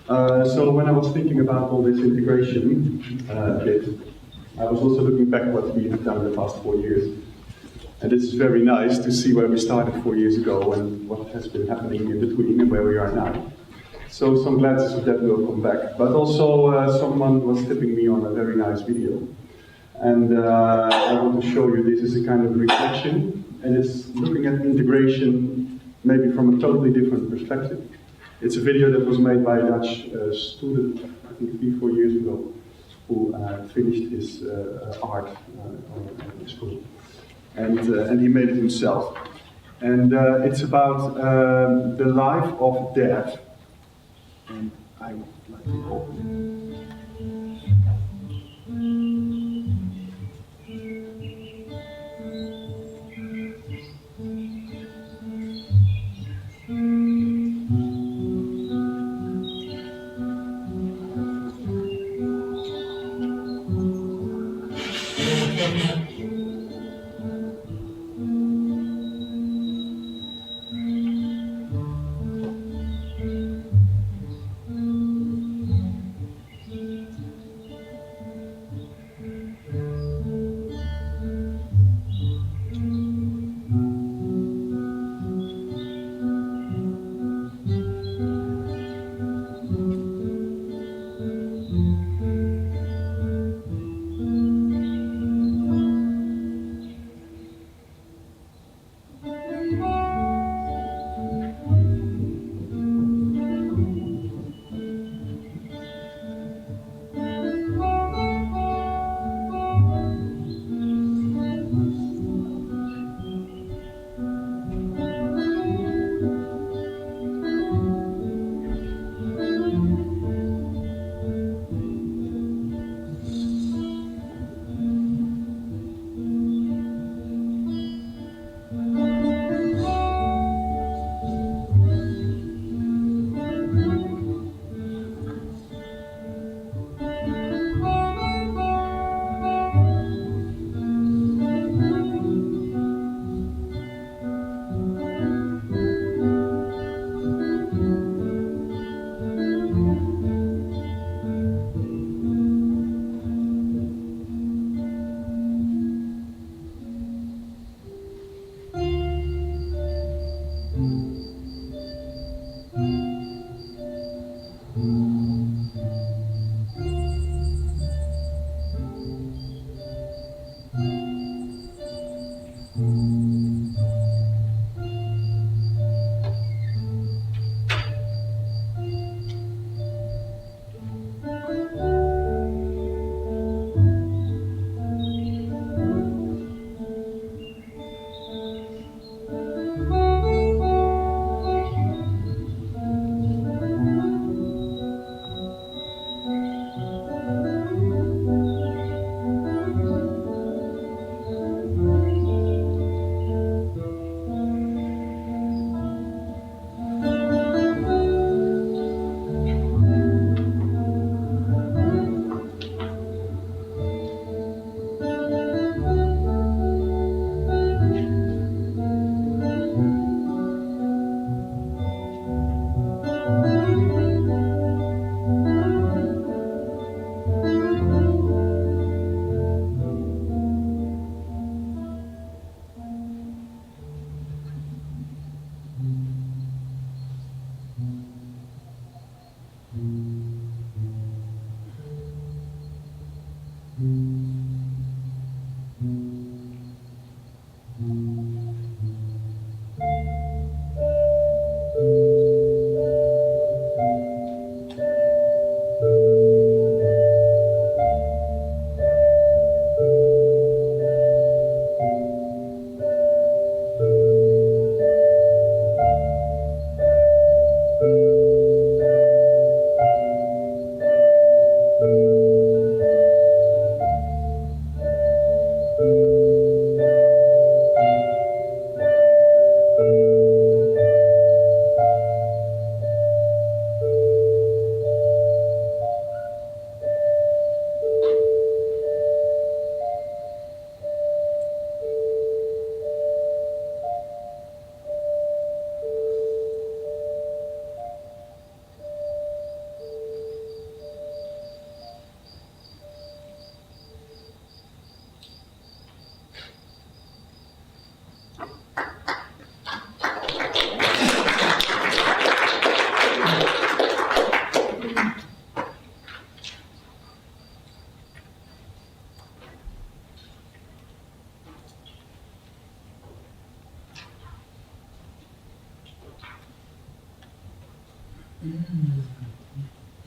So when I was thinking about all this integration bit, I was also looking back at what we have done in the past 4 years. And it's very nice to see where we started 4 years ago and what has been happening in between and where we are now. So some glances of that will come back. But also someone was tipping me on a very nice video. And I want to show you this is a kind of reflection. And it's looking at integration maybe from a totally different perspective. It's a video that was made by a Dutch student, I think 3-4 years ago, who finished his art in school. And he made it himself. And it's about the life of dad. And I would like to open it.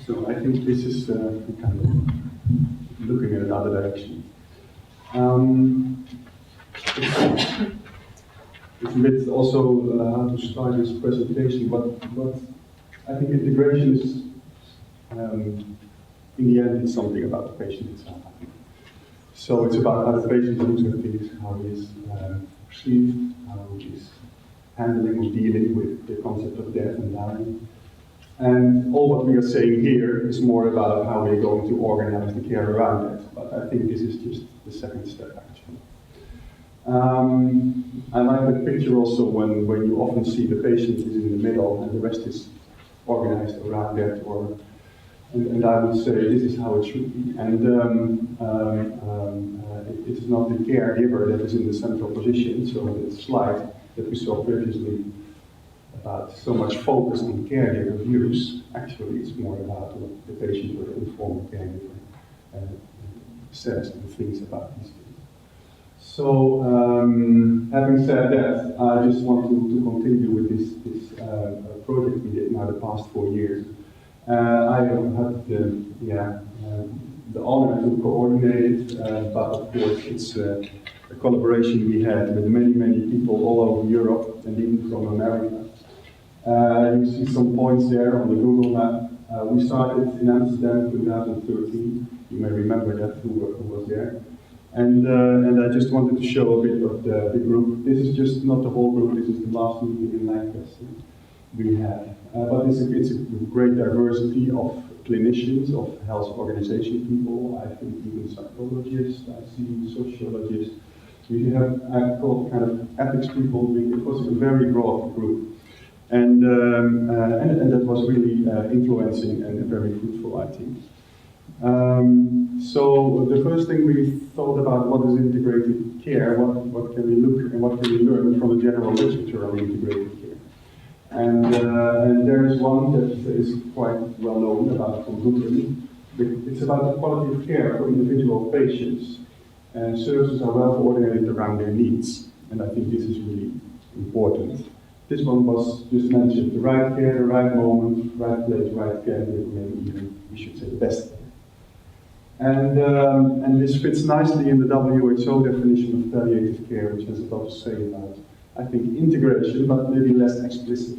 So I think this is kind of looking in another direction. It's a bit also how to start this presentation, but I think integration is, in the end, it's something about the patient itself. So it's about how the patient looks at things, how he is perceived, how he is handling or dealing with the concept of death and dying. And all what we are saying here is more about how we're going to organize the care around it. But I think this is just the second step, actually. I like the picture also when you often see the patient is in the middle and the rest is organized around that, and I would say this is how it should be. And it is not the caregiver that is in the central position. So the slide that we saw previously about so much focus on caregiver views, actually it's more about what the patient or the informed caregiver says and thinks about these things. So, having said that, I just want to continue with this project we did now the past 4 years. I have had the honor to coordinate it, but of course it's a collaboration we had with many people all over Europe and even from America. You see some points there on the Google map. We started in Amsterdam in 2013. You may remember that who was there. And I just wanted to show a bit of the group. This is just not the whole group, this is the last meeting in Nijmegen we had. But it's a great diversity of clinicians, of health organization people, I think even psychologists, I see sociologists. We have, I call kind of ethics people. It was a very broad group. And that was really influencing and very fruitful, I think. So the first thing we thought about what is integrated care, what can we look and what can we learn from the general literature on integrated care. And there is one that is quite well known about from Goodwin. It's about the quality of care for individual patients, and services are well coordinated around their needs. And I think this is really important. This one was just mentioned, the right care, the right moment, right place, right care, maybe even we should say the best care. And this fits nicely in the WHO definition of palliative care, which has a lot to say about, I think, integration, but maybe less explicit,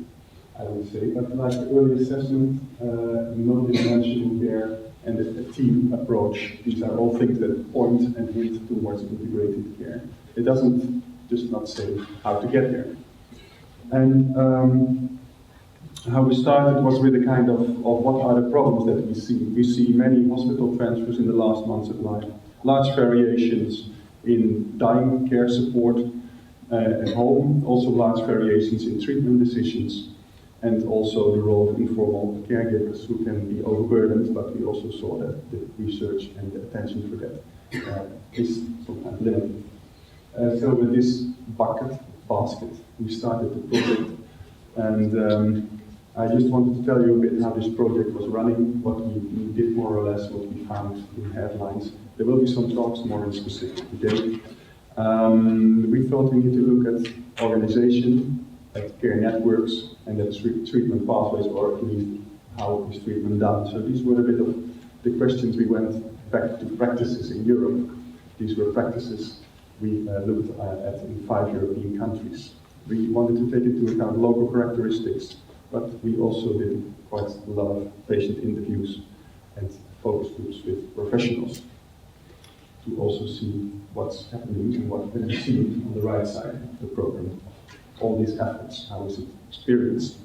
I would say. But like early assessment, multi-dimensional care, and a team approach, these are all things that point and hint towards integrated care. It doesn't just not say how to get there. And how we started was with a kind of what are the problems that we see. We see many hospital transfers in the last months of life, large variations in dying care support at home, also large variations in treatment decisions, and also the role of informal caregivers who can be overburdened, but we also saw that the research and the attention for that is sometimes limited. So with this basket, we started the project, and I just wanted to tell you a bit how this project was running, what we did more or less, what we found in headlines. There will be some talks more in specific today. We thought we need to look at organization, at care networks, and at treatment pathways, or at least how is treatment done. So these were a bit of the questions. We went back to practices in Europe. These were practices we looked at in 5 European countries. We wanted to take into account local characteristics, but we also did quite a lot of patient interviews and focus groups with professionals to also see what's happening and what can be seen on the right side of the program. All these efforts, how is it experienced?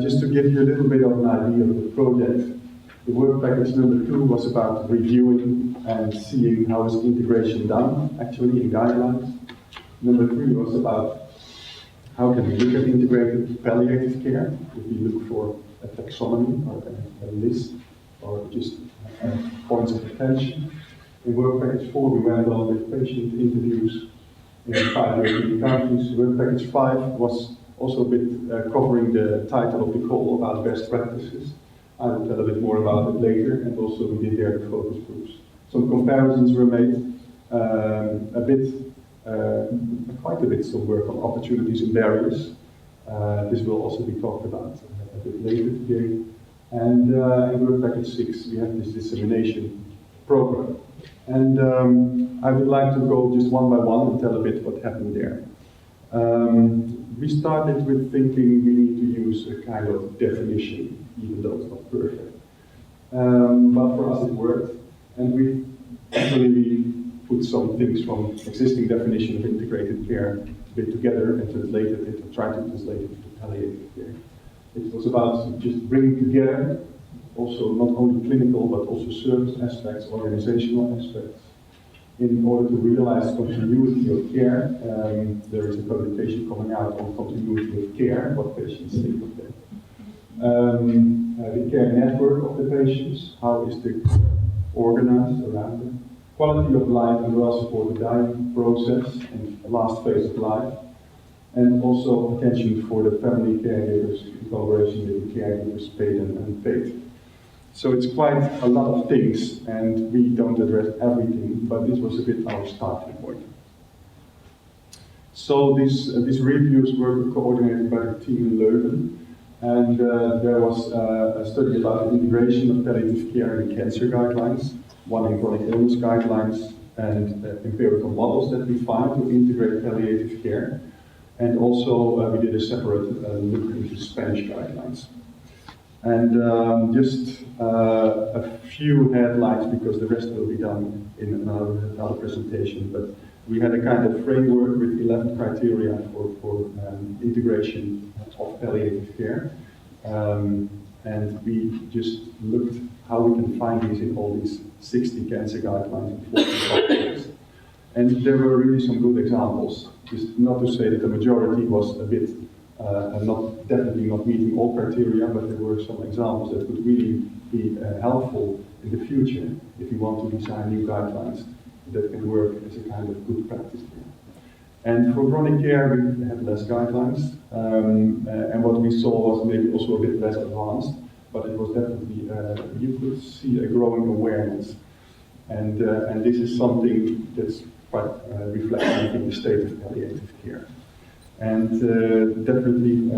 Just to give you a little bit of an idea of the project, the work package number 2 was about reviewing and seeing how is integration done, actually in guidelines. Number 3 was about how can we look at integrated palliative care, if we look for a taxonomy or a list, or just points of attention. In work package 4 we went on with patient interviews in 5 European countries. Work package 5 was also a bit covering the title of the call about best practices. I will tell a bit more about it later, and also we did there the focus groups. Some comparisons were made, quite a bit some work on opportunities and barriers. This will also be talked about a bit later today. And in work package 6, we have this dissemination program. And I would like to go just one by one and tell a bit what happened there. We started with thinking we need to use a kind of definition, even though it's not perfect. But for us it worked, and we actually put some things from existing definition of integrated care a bit together and translated it, or tried to translate it to palliative care. It was about just bringing together also not only clinical but also service aspects, organizational aspects, in order to realize continuity of care. There is a publication coming out on continuity of care, what patients think of that. The care network of the patients, how is the care organized around them. Quality of life and well-supported dying process and last phase of life. And also attention for the family caregivers in collaboration with the caregivers, paid and unpaid. So it's quite a lot of things, and we don't address everything, but this was a bit our starting point. So these reviews were coordinated by the team in Leuven, and there was a study about the integration of palliative care in cancer guidelines, one in chronic illness guidelines, and empirical models that we find to integrate palliative care. And also we did a separate look into Spanish guidelines. And just a few headlines, because the rest will be done in another presentation, but we had a kind of framework with 11 criteria for integration of palliative care. And we just looked how we can find these in all these 60 cancer guidelines and 40 softwares. And there were really some good examples. Just not to say that the majority was a bit definitely not meeting all criteria, but there were some examples that could really be helpful in the future if you want to design new guidelines that can work as a kind of good practice here. And for chronic care, we had less guidelines, and what we saw was maybe also a bit less advanced, but it was definitely, you could see a growing awareness. And this is something that's quite reflecting, I think, the state of palliative care. And definitely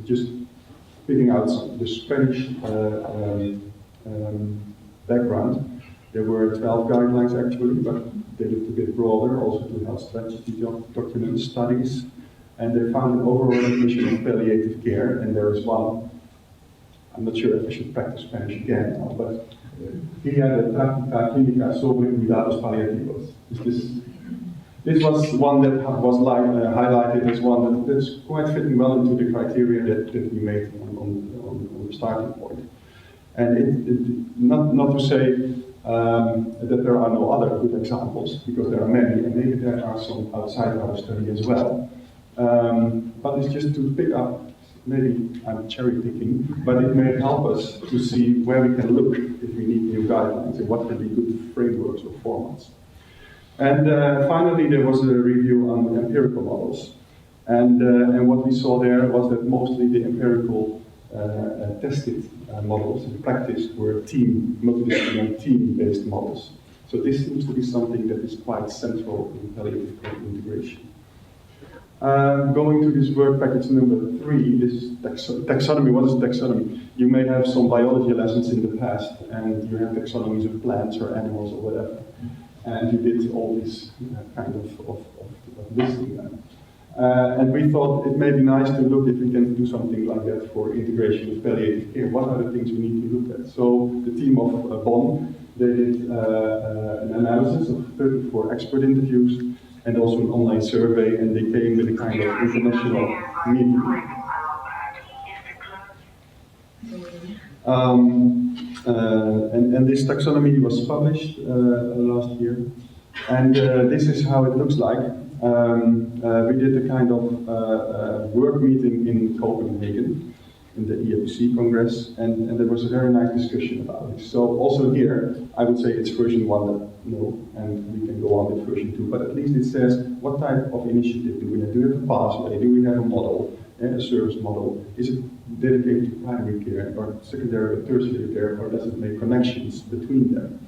just picking out the Spanish background, there were 12 guidelines actually, but they looked a bit broader, also to health strategy documents, studies, and they found an overall definition of palliative care, and there is one, I'm not sure if I should practice Spanish again now, but Guía de Práctica Clínica sobre Cuidados Paliativos. This was one that was highlighted as one that's quite fitting well into the criteria that we made on the starting point. And not to say that there are no other good examples, because there are many, and maybe there are some outside our study as well. But it's just to pick up, maybe I'm cherry picking, but it may help us to see where we can look if we need new guidelines and what can be good frameworks or formats. And finally, there was a review on empirical models. And what we saw there was that mostly the empirical tested models in practice were multidisciplinary team-based models. So this seems to be something that is quite central in palliative care integration. Going to this work package number 3, this is taxonomy. What is taxonomy? You may have some biology lessons in the past, and you have taxonomies of plants or animals or whatever. And you did all this kind of listing them. And we thought it may be nice to look if we can do something like that for integration of palliative care. What are the things we need to look at? So the team of Bonn, they did an analysis of 34 expert interviews and also an online survey, and they came with a kind of international meeting. And this taxonomy was published last year, and this is how it looks like. We did a kind of work meeting in Copenhagen, in the EAPC Congress, and there was a very nice discussion about it. So also here, I would say it's version 1, and we can go on with version 2, but at least it says what type of initiative do we have? Do we have a pathway? Do we have a model, a service model? Is it dedicated to primary care or secondary or tertiary care, or does it make connections between them?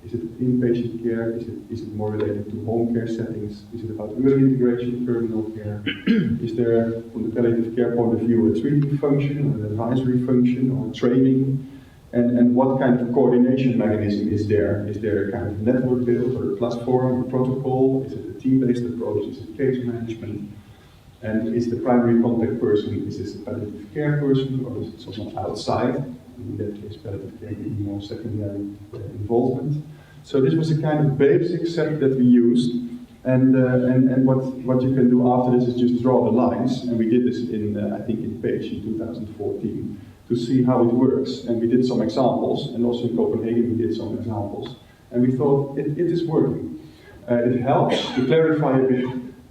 Is it inpatient care? Is it more related to home care settings? Is it about early integration, terminal care? Is there, from the palliative care point of view, a treating function, or an advisory function, or training? And what kind of coordination mechanism is there? Is there a kind of network built, or a platform, or protocol? Is it a team-based approach? Is it case management? And is the primary contact person, is this a palliative care person, or is it someone outside? In that case, palliative care would be more secondary involvement. So this was a kind of basic set that we used, and what you can do after this is just draw the lines, and we did this in, I think, in Page in 2014, to see how it works, and we did some examples, and also in Copenhagen we did some examples, and we thought it is working. It helps to clarify a bit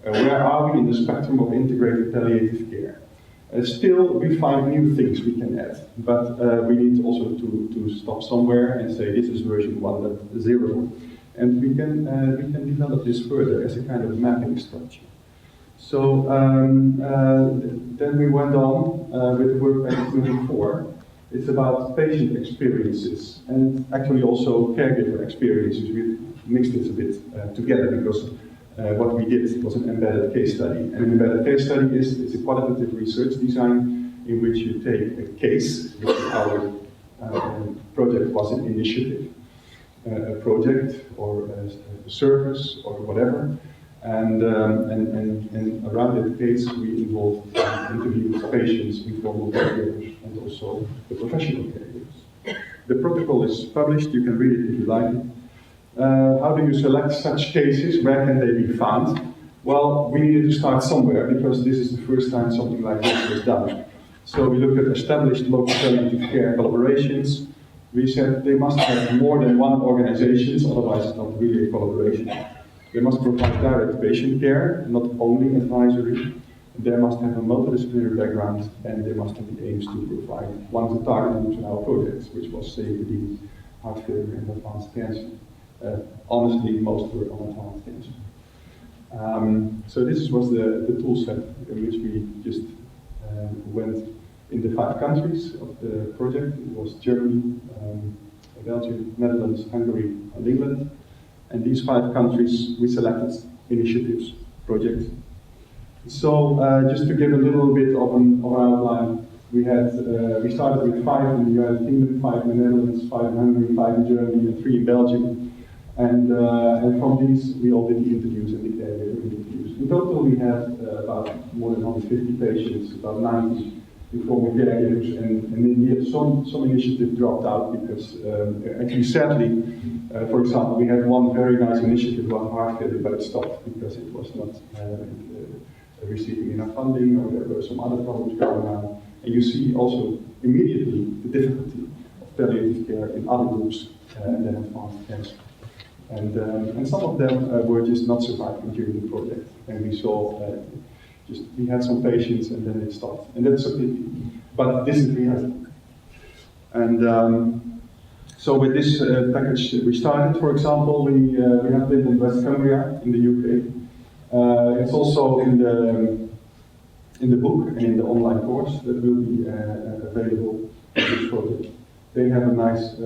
where are we in the spectrum of integrated palliative care. Still, we find new things we can add, but we need also to stop somewhere and say this is version 1.0, and we can develop this further as a kind of mapping structure. So then we went on with the work package moving forward. It's about patient experiences and actually also caregiver experiences. We mixed it a bit together because what we did was an embedded case study. And an embedded case study is a qualitative research design in which you take a case, which our project was an initiative, a project or a service or whatever. And around that case we involved interviews, patients, informal caregivers, and also the professional caregivers. The protocol is published, you can read it if you like it. How do you select such cases? Where can they be found? Well, we needed to start somewhere because this is the first time something like this was done. So we looked at established local palliative care collaborations. We said they must have more than one organization, otherwise it's not really a collaboration. They must provide direct patient care, not only advisory. They must have a multidisciplinary background, and they must have the aims to provide one of the target groups in our projects, which was COPD, heart failure, and advanced cancer. Honestly, most were on advanced cancer. So this was the tool set in which we just went in the 5 countries of the project. It was Germany, Belgium, Netherlands, Hungary, and England. And these 5 countries, we selected initiatives, projects. So just to give a little bit of an outline, we started with 5 in the United Kingdom, 5 in the Netherlands, 5 in Hungary, 5 in Germany, and 3 in Belgium. And from these, we all did the interviews and the caregiver interviews. In total, we had about more than 150 patients, about 90 informal caregivers, and in the end, some initiative dropped out because, actually, sadly, for example, we had one very nice initiative about heart failure, but it stopped because it was not receiving enough funding, or there were some other problems going on. And you see also immediately the difficulty of palliative care in other groups and then advanced cancer. And some of them were just not surviving during the project, and we saw we had some patients and then it stopped, and that's a pity. But this is reality. And so with this package we started, for example, we have lived in West Cumbria in the UK. It's also in the book and in the online course that will be available for this project. They have a nice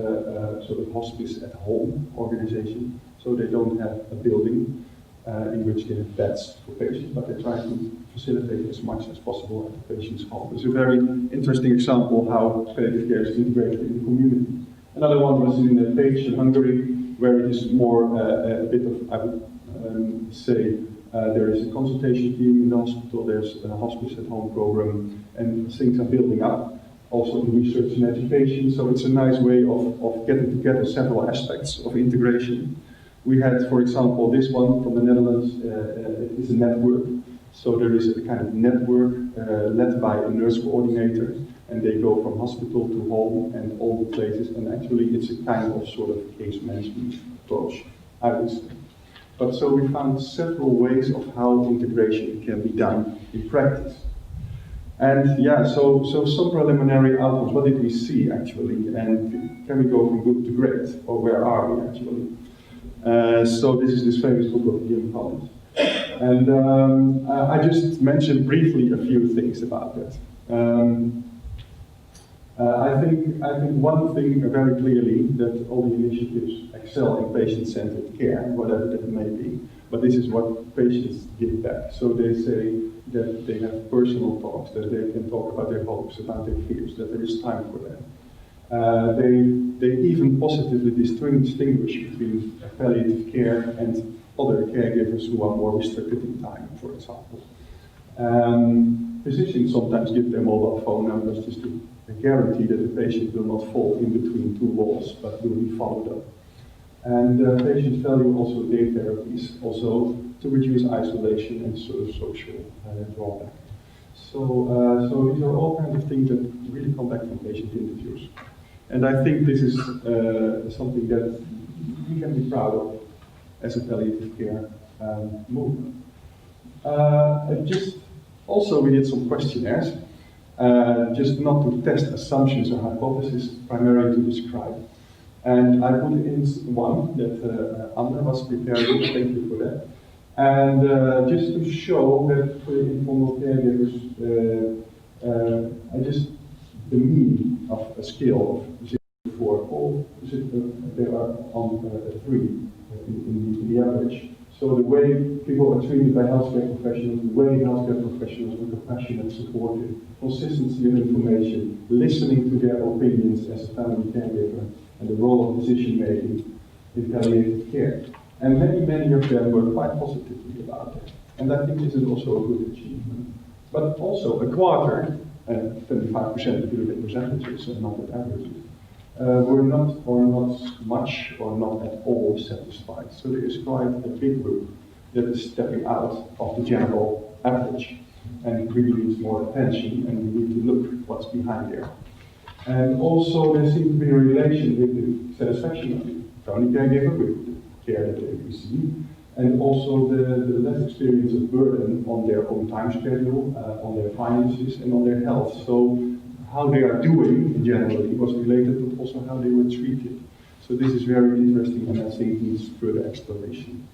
sort of hospice at home organization, so they don't have a building in which they have beds for patients, but they try to facilitate as much as possible at the patient's home. It's a very interesting example of how palliative care is integrated in the community. Another one was in Page in Hungary, where it is more a bit of, I would say, there is a consultation team in the hospital, there's a hospice at home program, and things are building up. Also in research and education, so it's a nice way of getting together several aspects of integration. We had, for example, this one from the Netherlands, it is a network. So there is a kind of network led by a nurse coordinator, and they go from hospital to home and all the places, and actually it's a kind of sort of case management approach, I would say. But so we found several ways of how integration can be done in practice. And yeah, so some preliminary outcomes. What did we see actually? And can we go from good to great? Or where are we actually? So this is this famous book of Jim Collins. And I just mentioned briefly a few things about that. I think one thing very clearly that all the initiatives excel in patient-centered care, whatever that may be, but this is what patients give back. So they say that they have personal talks, that they can talk about their hopes, about their fears, that there is time for them. They even positively distinguish between palliative care and other caregivers who are more restricted in time, for example. Physicians sometimes give their mobile phone numbers just to guarantee that the patient will not fall in between two walls, but will be followed up. And patients value also day therapies, also to reduce isolation and sort of social drawback. So these are all kinds of things that really come back from patient interviews. And I think this is something that we can be proud of as a palliative care movement. Also, we did some questionnaires, just not to test assumptions or hypotheses, primarily to describe. And I put in one that Anna was preparing, thank you for that. And just to show that for the informal caregivers, the mean of a scale of 0 to 4, they are on 3 in the average. So the way people are treated by healthcare professionals, the way healthcare professionals are compassionate, supportive, consistency of information, listening to their opinions as a family caregiver, and the role of decision making in palliative care. And many of them were quite positively about it. And I think this is also a good achievement. But also a quarter, 25% if you look at percentages and not at averages, were not much or not at all satisfied. So there is quite a big group that is stepping out of the general average and really needs more attention, and we need to look what's behind there. And also there seems to be a relation with the satisfaction of the family caregiver with the care that they receive, and also the less experience of burden on their own time schedule, on their finances, and on their health. So how they are doing generally was related to also how they were treated. So this is very interesting, and I think needs further exploration.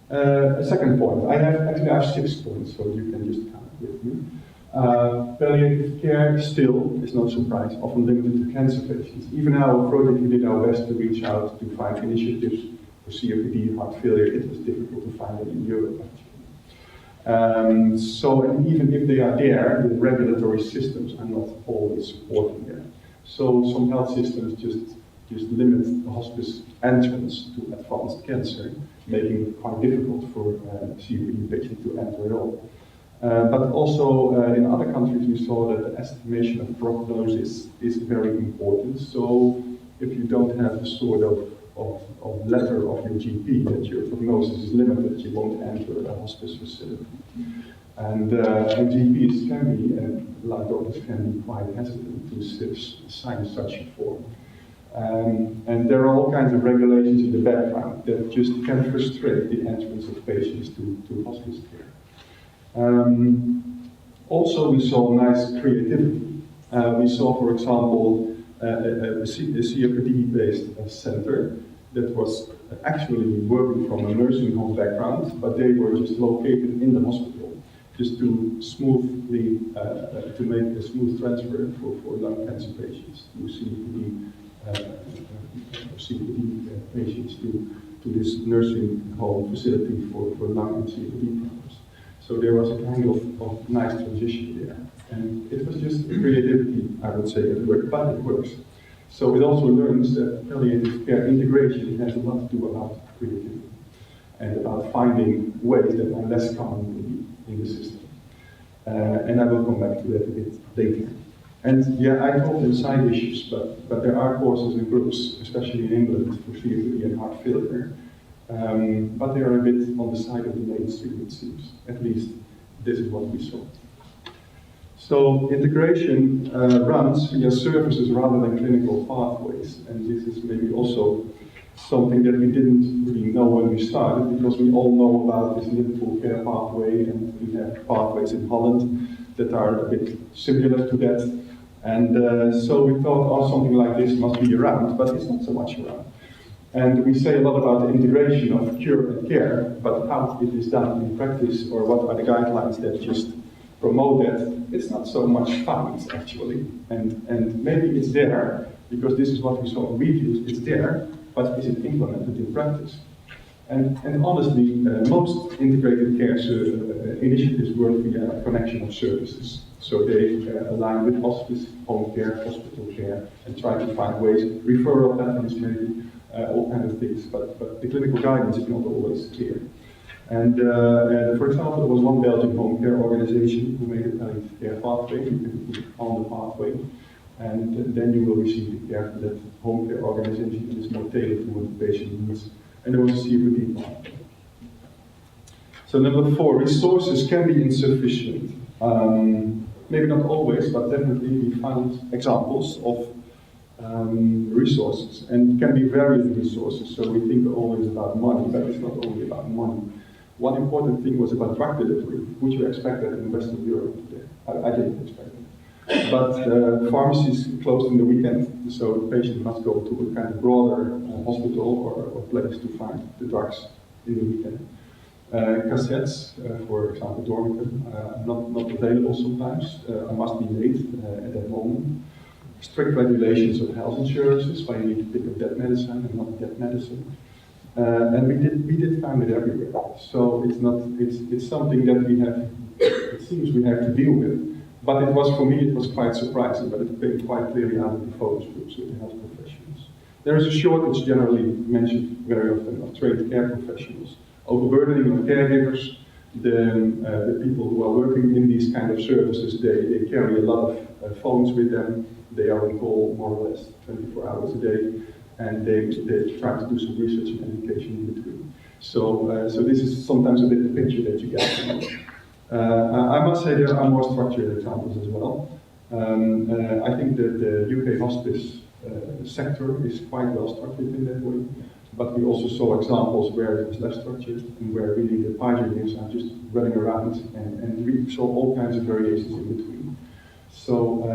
A second point, I have 6 points, so you can just count with me. Palliative care still is no surprise, often limited to cancer patients. Even our project, we did our best to reach out to find initiatives for COPD, heart failure. It was difficult to find them in Europe, actually. And even if they are there, the regulatory systems are not always supporting them. So some health systems just limit the hospice entrance to advanced cancer, making it quite difficult for COPD patients to enter at all. But also in other countries we saw that the estimation of prognosis is very important. So if you don't have a sort of letter of your GP that your prognosis is limited, you won't enter a hospice facility. And GPs can be, and like doctors can be quite hesitant to sign such a form. And there are all kinds of regulations in the background that just can frustrate the entrance of patients to hospice care. Also, we saw nice creativity. We saw, for example, a COPD-based center that was actually working from a nursing home background, but they were just located in the hospital, just to smoothly, to make a smooth transfer for lung cancer patients to COPD patients to this nursing home facility for lung and COPD problems. So there was a kind of nice transition there. And it was just creativity, I would say, at work, but it works. So it also learns that palliative care integration has a lot to do about creativity and about finding ways that are less common in the system. And I will come back to that a bit later. And yeah, I call them side issues, but there are courses and groups, especially in England, for COPD and heart failure. But they are a bit on the side of the mainstream, it seems. At least this is what we saw. So integration runs via services rather than clinical pathways, and this is maybe also something that we didn't really know when we started, because we all know about this Liverpool care pathway, and we have pathways in Holland that are a bit similar to that. And so we thought, oh, something like this must be around, but it's not so much around. And we say a lot about the integration of cure and care, but how it is done in practice, or what are the guidelines that just promote that, it's not so much found actually. And maybe it's there, because this is what we saw in reviews, it's there, but is it implemented in practice? And honestly, most integrated care initiatives work via a connection of services. So they align with hospice, home care, hospital care, and try to find ways, referral patterns maybe, all kinds of things, but the clinical guidance is not always clear. And for example, there was one Belgian home care organization who made a palliative care pathway. You can put it on the pathway, and then you will receive the care from that home care organization that is more tailored to what the patient needs. And there was a CVP pathway. So number 4, resources can be insufficient. Maybe not always, but definitely we found examples of resources, and it can be various resources. So we think always about money, but it's not only about money. One important thing was about drug delivery. Would you expect that in Western Europe today? I didn't expect it. But pharmacies closed in the weekend, so the patient must go to a kind of broader hospital or place to find the drugs in the weekend. Cassettes, for example, Dormicum, not available sometimes, must be made at that moment. Strict regulations of health insurances, why you need to pick up that medicine and not that medicine. And we did find it everywhere. So it's something that it seems we have to deal with. But it was, for me, it was quite surprising, but it came quite clearly out of the focus groups with the health professionals. There is a shortage, generally mentioned very often, of trained care professionals. Overburdening of caregivers, the people who are working in these kind of services, they carry a lot of phones with them. They are on call more or less 24 hours a day, and they try to do some research and education in between. So this is sometimes a bit the picture that you get. I must say there are more structured examples as well. I think that the UK hospice sector is quite well structured in that way, but we also saw examples where it was less structured and where really the pioneers are just running around, and we saw all kinds of variations in between. So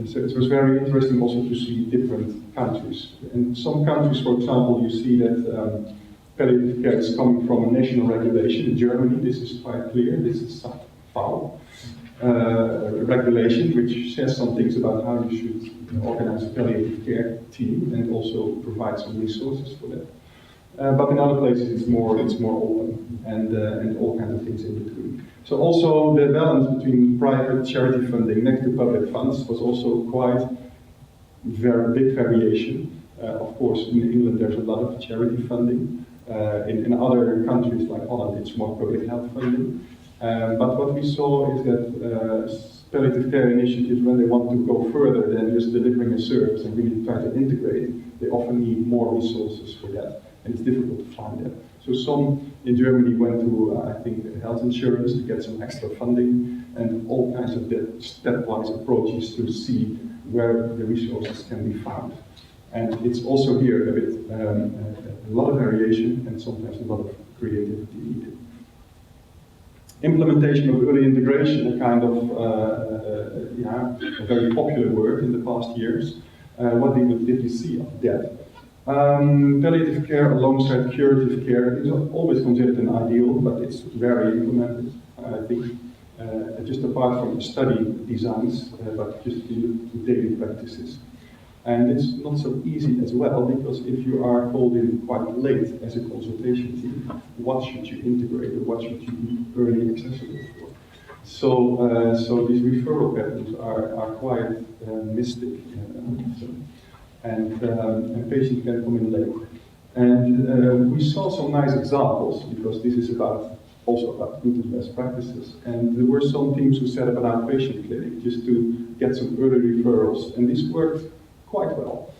it was very interesting also to see different countries. In some countries, for example, you see that palliative care is coming from a national regulation. In Germany, this is quite clear. This is FAO regulation, which says some things about how you should organize a palliative care team and also provide some resources for that. But in other places, it's more open and all kinds of things in between. So also the balance between private charity funding next to public funds was also quite very big variation. Of course, in England there's a lot of charity funding. In other countries like Holland, it's more public health funding. But what we saw is that palliative care initiatives, when they want to go further than just delivering a service and really try to integrate, they often need more resources for that, and it's difficult to find that. So some in Germany went to, I think, health insurance to get some extra funding, and all kinds of stepwise approaches to see where the resources can be found. And it's also here a bit, a lot of variation and sometimes a lot of creativity needed. Implementation of early integration, a kind of a very popular word in the past years. What did we see of that? Palliative care alongside curative care is always considered an ideal, but it's rarely implemented, I think. Just apart from study designs, but just in daily practices. And it's not so easy as well, because if you are called in quite late as a consultation team, what should you integrate or what should you be early accessible for? So these referral patterns are quite mystic, and patients can come in late. And we saw some nice examples, because this is also about good and best practices. And there were some teams who set up an outpatient clinic just to get some early referrals, and this worked quite well.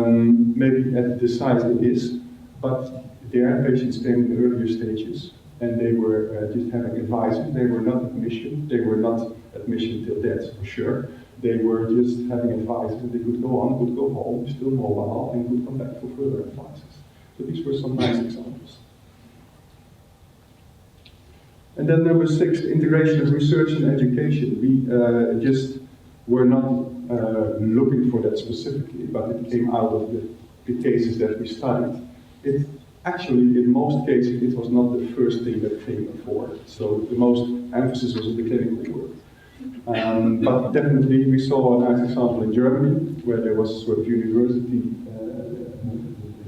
Maybe at the size it is, but their patients came in earlier stages, and they were just having advisors. They were not admission. They were not admission till death, for sure. They were just having advisors. They could go on, could go home, still mobile, and could come back for further advices. So these were some nice examples. And then number 6, integration of research and education. We just were not looking for that specifically, but it came out of the cases that we studied. Actually, in most cases, it was not the first thing that came before. So the most emphasis was on the clinical work. But definitely we saw a nice example in Germany, where there was sort of university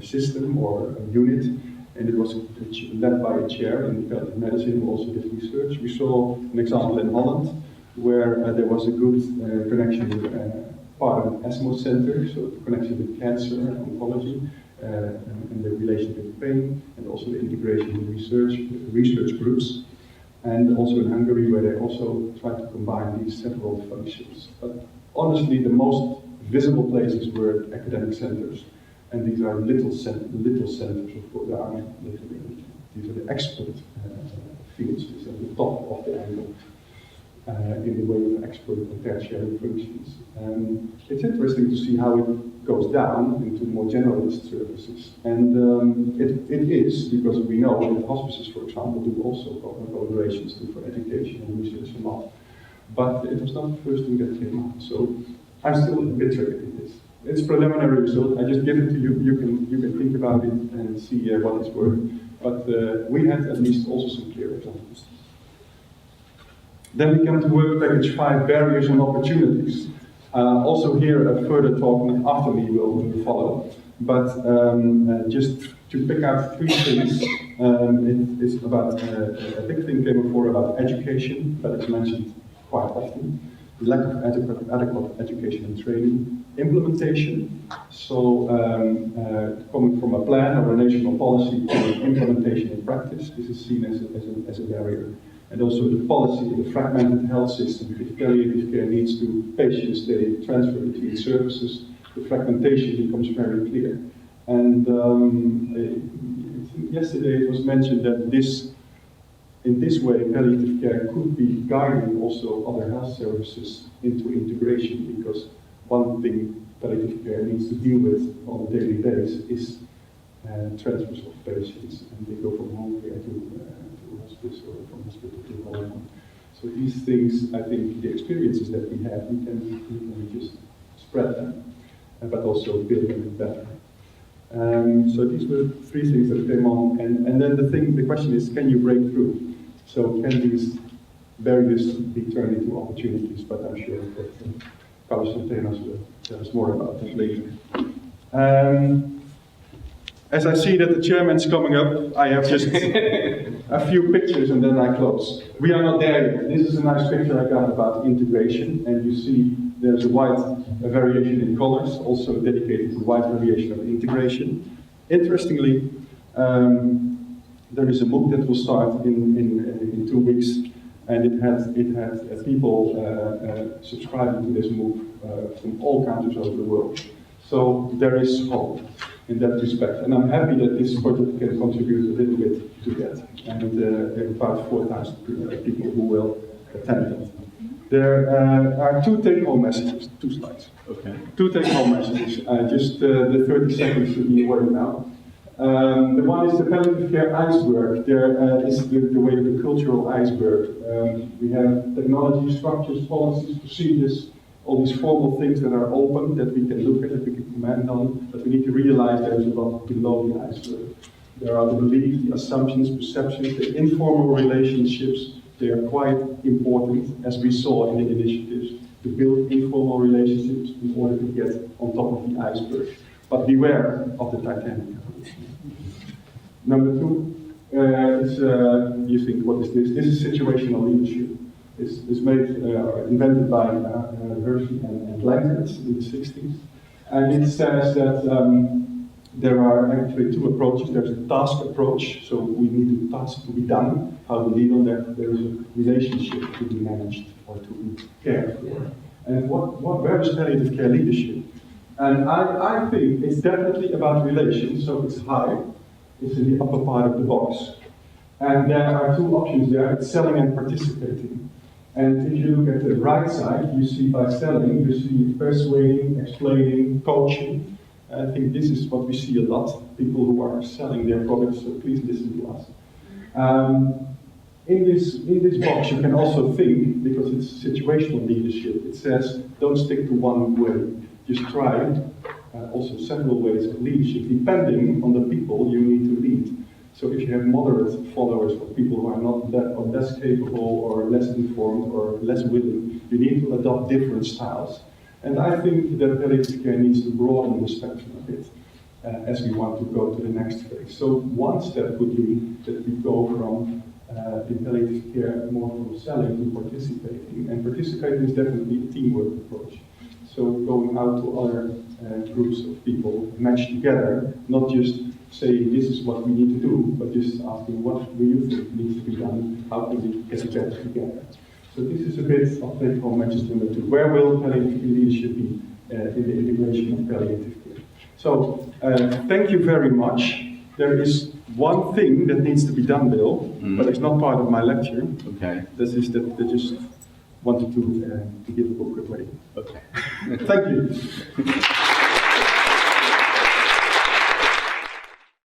system or a unit, and it was led by a chair in Belgian medicine who also did research. We saw an example in Holland, where there was a good connection with part of an ESMO center, so the connection with cancer and oncology, and the relation with pain, and also the integration with research groups. And also in Hungary, where they also try to combine these several functions. But honestly, the most visible places were academic centers. And these are little centers, of course. These are the expert fields. These are the top of the angle in the way of expert and tertiary functions. It's interesting to see how it goes down into more generalist services. And it is, because we know that hospices, for example, do also collaborations for education and research and all. But it was not the first thing that came up. So I'm still a bit triggered in this. It's preliminary result. I just give it to you. You can think about it and see what it's worth. But we had at least also some clear examples. Then we come to work package 5, barriers and opportunities. Also here a further talk after me will follow. But just to pick out 3 things, it is about a big thing came before about education, but it's mentioned quite often. Lack of adequate education and training. Implementation, so coming from a plan or a national policy to implementation in practice, this is seen as a barrier. And also the policy, the fragmented health system. If palliative care needs to patients, they transfer between services, the fragmentation becomes very clear. And yesterday it was mentioned that in this way, palliative care could be guiding also other health services into integration, because one thing palliative care needs to deal with on a daily basis is transfers of patients, and they go from home care to hospice or from hospital to home. So these things, I think, the experiences that we have, we can just spread them, but also build them better. So these were 3 things that came on, and then the question is, can you break through? So can these barriers be turned into opportunities? But I'm sure that Carlos Centenas will tell us more about that later. As I see that the chairman's coming up, I have just a few pictures and then I close. We are not there yet. This is a nice picture I got about integration, and you see there's a wide variation in colors, also dedicated to wide variation of integration. Interestingly, there is a MOOC that will start in 2 weeks, and it had people subscribing to this MOOC from all countries over the world. So there is hope in that respect, and I'm happy that this project can contribute a little bit to that. And there are about 4,000 people who will attend it. There are 2 take-home messages, 2 slides. Okay. 2 take-home messages. Just the 30 seconds should be aware now. The one is the palliative care iceberg. There is the way of the cultural iceberg. We have technology, structures, policies, procedures, all these formal things that are open, that we can look at, that we can comment on, but we need to realize there is a lot below the iceberg. There are the beliefs, the assumptions, perceptions, the informal relationships. They are quite important, as we saw in the initiatives, to build informal relationships in order to get on top of the iceberg. But beware of the Titanic. Number 2 is, you think, what is this? This is situational leadership. It's invented by Hershey and Blanchard in the 60s. And it says that there are actually 2 approaches. There's a task approach, so we need a task to be done, how to lead on that. There is a relationship to be managed or to be cared for. And where is palliative care leadership? And I think it's definitely about relations, so it's high. It's in the upper part of the box. And there are 2 options there, it's selling and participating. And if you look at the right side, you see by selling, you see persuading, explaining, coaching. I think this is what we see a lot, people who are selling their products, so please listen to us. In this box you can also think, because it's situational leadership, it says don't stick to one way, just try also several ways of leadership, depending on the people you need to lead. So if you have moderate followers or people who are not that or less capable or less informed or less willing, you need to adopt different styles. And I think that palliative care needs to broaden the spectrum a bit as we want to go to the next phase. So one step would be that we go from in palliative care more from selling to participating. And participating is definitely a teamwork approach. So going out to other groups of people matched together, not just saying this is what we need to do, but just asking what do you think needs to be done, how can we get it better together. So this is a bit of take home message number 2. Where will palliative leadership be in the integration of palliative care? So thank you very much. There is one thing that needs to be done, Bill, but it's not part of my lecture. Okay. This is that I just wanted to give a book away. Okay. Thank you.